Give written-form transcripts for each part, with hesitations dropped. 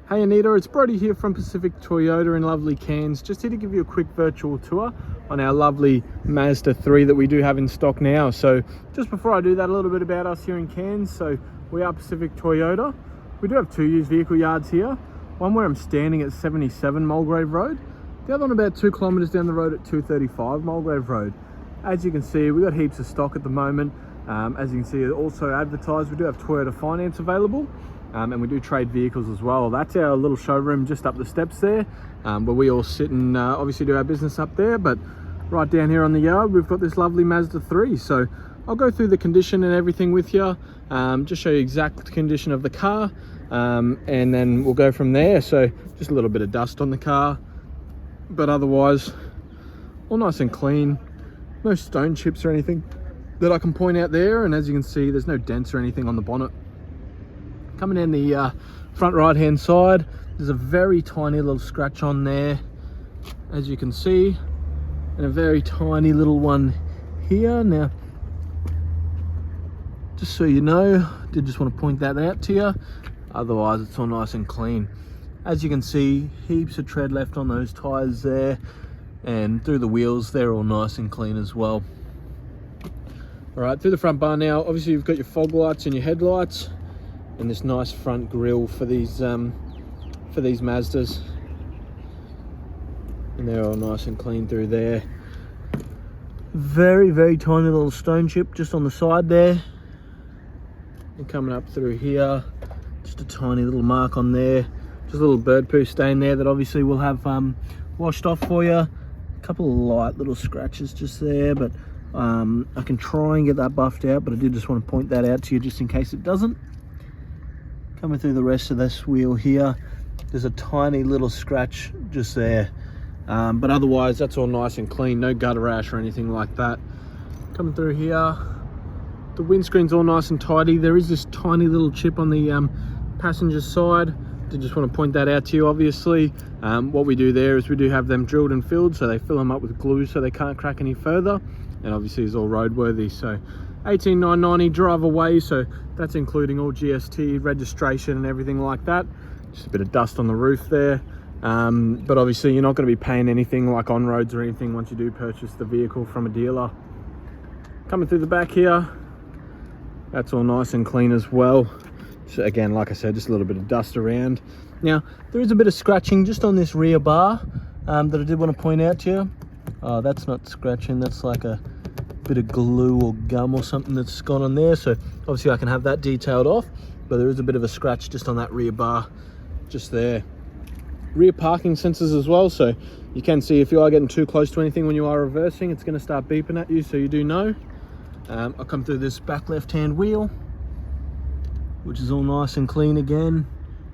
Hey Anita, it's Brody here from Pacific Toyota in lovely Cairns. Just here to give you a quick virtual tour on our lovely Mazda 3 that we do have in stock now. So just before I do that, a little bit about us here in Cairns. So we are Pacific Toyota. We do have two used vehicle yards here. One where I'm standing at 77 Mulgrave Road. The other one about 2 kilometres down the road at 235 Mulgrave Road. As you can see, we've got heaps of stock at the moment. As you can see, also advertised, we do have Toyota finance available. And we do trade vehicles as well. That's our little showroom just up the steps there, where we all sit and obviously do our business up there. But right down here on the yard, we've got this lovely Mazda 3. So I'll go through the condition and everything with you, just show you exact condition of the car, and then we'll go from there. So just a little bit of dust on the car, but otherwise all nice and clean. No stone chips or anything that I can point out there. And as you can see, there's no dents or anything on the bonnet. Coming down the front right hand side, there's a very tiny little scratch on there, as you can see, and a very tiny little one here. Now, just so you know, I did just want to point that out to you. Otherwise, it's all nice and clean. As you can see, heaps of tread left on those tyres there, and through the wheels, they're all nice and clean as well. All right, through the front bar now, obviously you've got your fog lights and your headlights, and this nice front grille for these Mazdas, and they're all nice and clean through there. Very tiny little stone chip just on the side there, and coming up through here, just a tiny little mark on there, just a little bird poo stain there that obviously we'll have washed off for you. A couple of light little scratches just there, but I can try and get that buffed out, but I did just want to point that out to you just in case it doesn't. Coming through the rest of this wheel here, there's a tiny little scratch just there, but otherwise that's all nice and clean, no gutter rash or anything like that. Coming through here, the windscreen's all nice and tidy. There is this tiny little chip on the passenger side. I just want to point that out to you. Obviously what we do there is we do have them drilled and filled, so they fill them up with glue so they can't crack any further, and obviously it's all roadworthy. So 18,990 drive away, so that's including all GST registration and everything like that. Just a bit of dust on the roof there, but obviously you're not going to be paying anything like on roads or anything once you do purchase the vehicle from a dealer. Coming through the back here, that's all nice and clean as well. So again, like I said, just a little bit of dust around. Now there is a bit of scratching just on this rear bar that I did want to point out to you. Oh, that's not scratching, that's like a bit of glue or gum or something that's gone on there, so obviously I can have that detailed off, but there is a bit of a scratch just on that rear bar just there. Rear parking sensors as well, so you can see if you are getting too close to anything when you are reversing, it's going to start beeping at you, so you do know. I'll come through this back left hand wheel, which is all nice and clean again,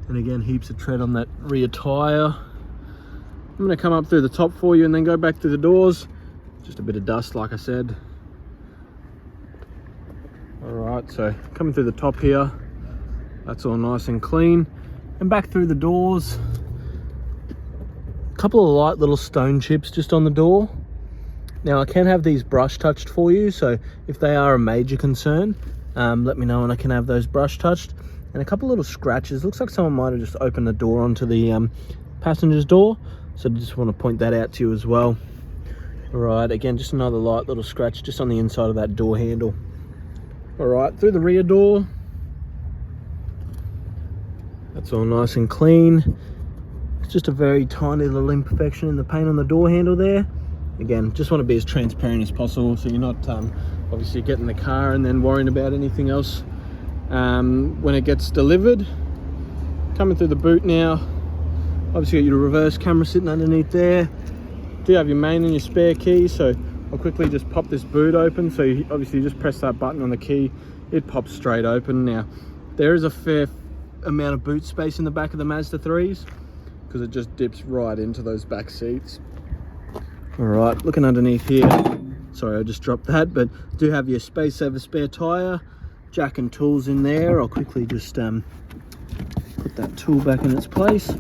and again heaps of tread on that rear tire. I'm going to come up through the top for you and then go back through the doors. Just a bit of dust, like I said. Alright, so coming through the top here, that's all nice and clean, and back through the doors, a couple of light little stone chips just on the door. Now I can have these brush touched for you, so if they are a major concern, let me know and I can have those brush touched. And a couple little scratches, looks like someone might have just opened the door onto the passenger's door, so I just want to point that out to you as well. Alright, again just another light little scratch just on the inside of that door handle. Alright, through the rear door, that's all nice and clean. It's just a very tiny little imperfection in the paint on the door handle there. Again, just want to be as transparent as possible so you're not obviously getting the car and then worrying about anything else when it gets delivered. Coming through the boot now, obviously got your reverse camera sitting underneath there. Do have your main and your spare key, so I'll quickly just pop this boot open. So you obviously just press that button on the key, it pops straight open. Now there is a fair amount of boot space in the back of the Mazda 3s because it just dips right into those back seats. All right, looking underneath here, sorry I just dropped that, but do have your space saver spare tire, jack and tools in there. I'll quickly just put that tool back in its place.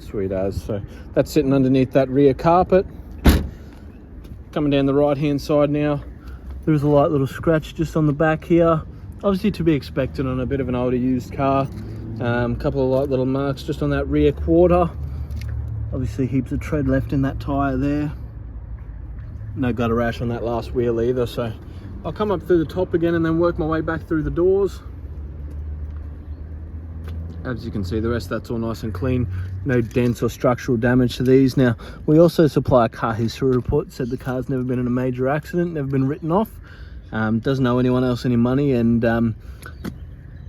Sweet as. So that's sitting underneath that rear carpet. Coming down the right hand side now, there's a light little scratch just on the back here, obviously to be expected on a bit of an older used car. Couple of light little marks just on that rear quarter. Obviously heaps of tread left in that tyre there. No gutter rash on that last wheel either. So I'll come up through the top again and then work my way back through the doors. As you can see, the rest of that's all nice and clean. No dents or structural damage to these. Now, we also supply a car history report. Said the car's never been in a major accident, never been written off, doesn't owe anyone else any money, and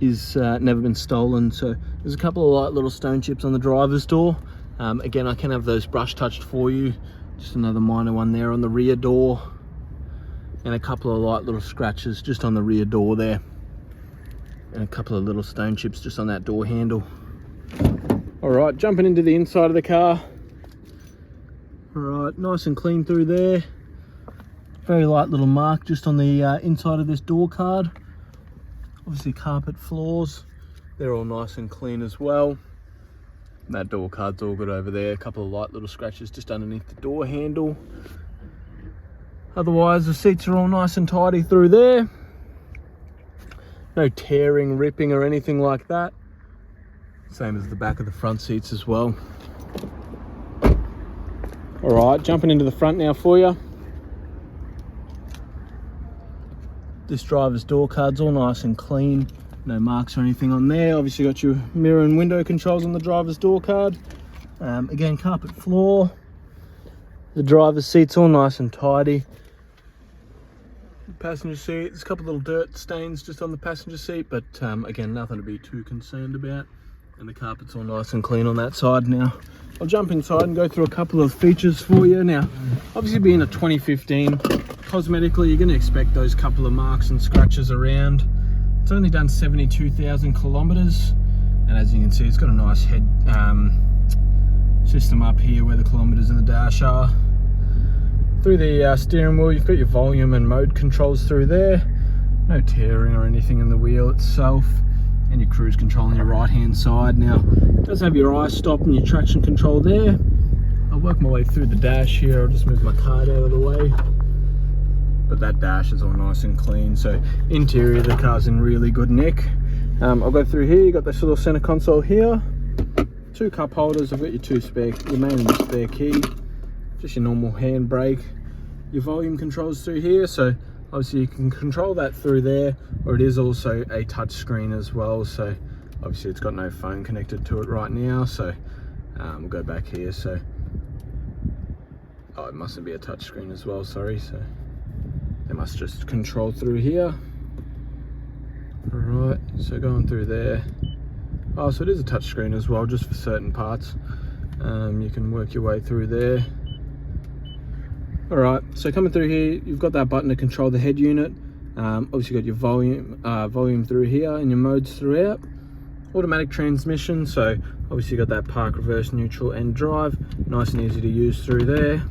is never been stolen. So there's a couple of light little stone chips on the driver's door. Again, I can have those brush touched for you. Just another minor one there on the rear door, and a couple of light little scratches just on the rear door there, and a couple of little stone chips just on that door handle. All right, jumping into the inside of the car. All right, nice and clean through there. Very light little mark just on the inside of this door card. Obviously carpet floors, they're all nice and clean as well. And that door card's all good over there. A couple of light little scratches just underneath the door handle. Otherwise, the seats are all nice and tidy through there. No tearing, ripping or anything like that. Same as the back of the front seats as well. All right, jumping into the front now for you. This driver's door card's all nice and clean. No marks or anything on there. Obviously got your mirror and window controls on the driver's door card. Again, carpet floor. The driver's seat's all nice and tidy. Passenger seat, there's a couple of little dirt stains just on the passenger seat, but again, nothing to be too concerned about. And the carpet's all nice and clean on that side. Now I'll jump inside and go through a couple of features for you. Now, obviously being a 2015, cosmetically you're going to expect those couple of marks and scratches around. It's only done 72,000 kilometers, and as you can see, it's got a nice head system up here where the kilometers in the dash are. Through the steering wheel, you've got your volume and mode controls through there. No tearing or anything in the wheel itself, and your cruise control on your right hand side. Now, it does have your i-stop and your traction control there. I'll work my way through the dash here. I'll just move my card out of the way. But that dash is all nice and clean. So interior, the car's in really good nick. I'll go through here. You got this little center console here, two cup holders. I've got your main and your spare key, just your normal handbrake, your volume controls through here. So obviously you can control that through there, or it is also a touch screen as well. So obviously it's got no phone connected to it right now. So we'll go back here. So it mustn't be a touch screen as well, sorry. So they must just control through here. All right, so going through there. Oh, so it is a touch screen as well, just for certain parts. You can work your way through there. All right, so coming through here, you've got that button to control the head unit. Obviously got your volume through here and your modes throughout. Automatic transmission, so obviously got that park, reverse, neutral and drive. Nice and easy to use through there.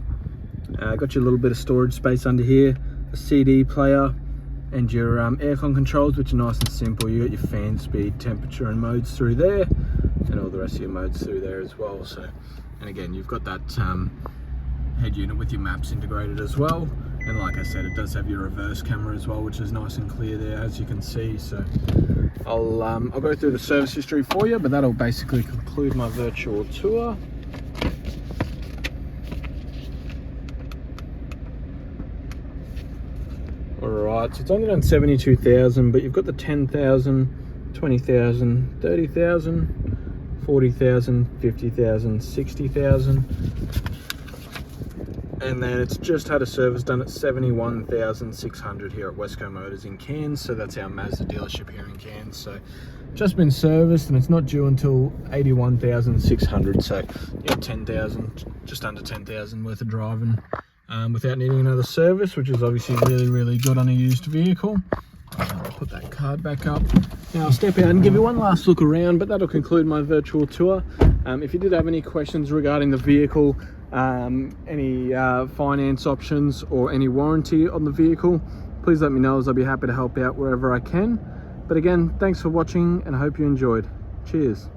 Got your little bit of storage space under here, a CD player, and your aircon controls, which are nice and simple. You got your fan speed, temperature and modes through there, and all the rest of your modes through there as well. So, and again, you've got that head unit with your maps integrated as well. And like I said, it does have your reverse camera as well, which is nice and clear there, as you can see. So I'll go through the service history for you, but that'll basically conclude my virtual tour. Alright, so it's only done 72,000, but you've got the 10,000, 20,000, 30,000, 40,000, 50,000, 60,000. And then it's just had a service done at 71,600 here at Westco Motors in Cairns. So that's our Mazda dealership here in Cairns. So just been serviced, and it's not due until 81,600. So yeah, 10,000, just under 10,000 worth of driving without needing another service, which is obviously really, really good on a used vehicle. I'll put that card back up. Now I'll step out and give you one last look around, but that'll conclude my virtual tour. If you did have any questions regarding the vehicle, any finance options or any warranty on the vehicle, please let me know, as I'll be happy to help out wherever I can. But again, thanks for watching, and I hope you enjoyed. Cheers.